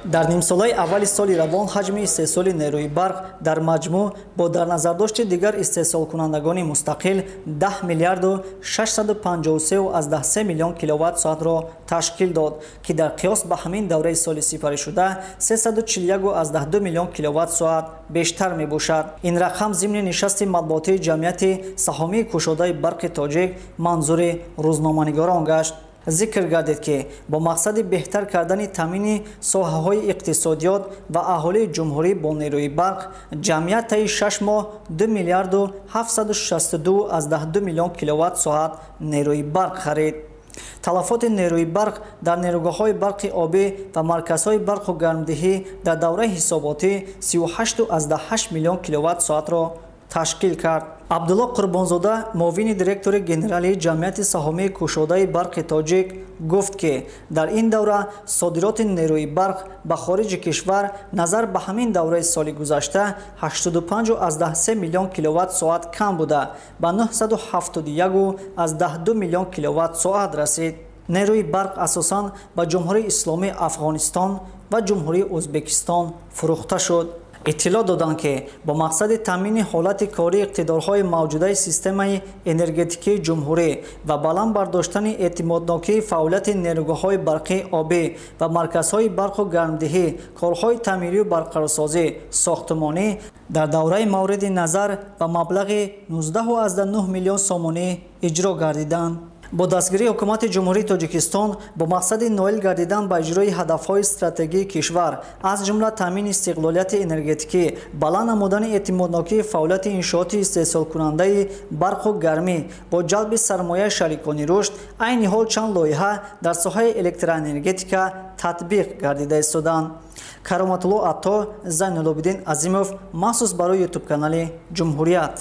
дар нимсолаи аввали соли равон ҳаҷми истеҳсоли нерӯи барқ дар маҷмӯъ бо дар назардошти дигар истеҳсолкунандагони мустақил 10 миллиарду 653,3 миллион киловатт-соатро ташкил дод, ки дар қиёс ба ҳамин давраи соли сипаришуда 341,2 миллион киловатт-соат бештар мебошад. ин рақам зимни нишасти матбуотии ҷамъияти саҳомии кушодаи барқи тоҷик манзури рӯзноманигорон гашт. зикр гардид ки бо мақсади беҳтар кардани таъмини соҳаҳои иқтисодиёт ва аҳолии ҷумҳурӣ бо нерӯи барқ ҷамъият таи 6 моҳ 2 миллиарду 762,2 миллион киловатт-соат нерӯи барқ харид. талафоти нерӯи барқ дар нерӯгоҳҳои барқи обӣ ва марказҳои барқу гармдиҳӣ дар давраи ҳисоботӣ 38,8 миллион киловатт-соатро ташкил кард. абдулло қурбонзода муовини директори генералии ҷамъияти саҳомии кушодаи барқи тоҷик гуфт ки дар ин давра содироти нерӯи барқ ба хориҷи кишвар назар ба ҳамин давраи соли гузашта 85,3 миллион киловатт-соат кам буда ба 971,2 миллион киловатт-соат расид. нерӯи барқ асосан ба ҷумҳурии исломии афғонистон ва ҷумҳурии ӯзбекистон фурӯхта шуд. иттилоъ доданд ки бо мақсади таъмини ҳолати кории иқтидорҳои мавҷудаи системаи энергетикии ҷумҳурӣ ва баланд бардоштани эътимоднокии фаъолияти нерӯгоҳҳои барқии обӣ ва марказҳои барқу гармдиҳӣ корҳои таъмирию барқарорсозӣ сохтмонӣ дар давраи мавриди назар ба маблағи 19,9 миллион сомонӣ иҷро гардиданд. бо дастгирии ҳукумати ҷумҳурии тоҷикистон бо мақсади ноил гардидан ба иҷрои ҳадафҳои стратегии кишвар аз ҷумла таъмини истиқлолияти энергетикӣ, баланд намудани эътимоднокии фаъолияти иншооти истеҳсолкунандаи барқу гармӣ бо ҷалби сармояи шарикони рушд, айни ҳол чанд лоиҳа дар соҳаи электроэнергетика татбиқ гардида истоданд. Кароматулло Атто, Зайнулобидин Азимов, махсус барои ютуб канали ҷумҳурият.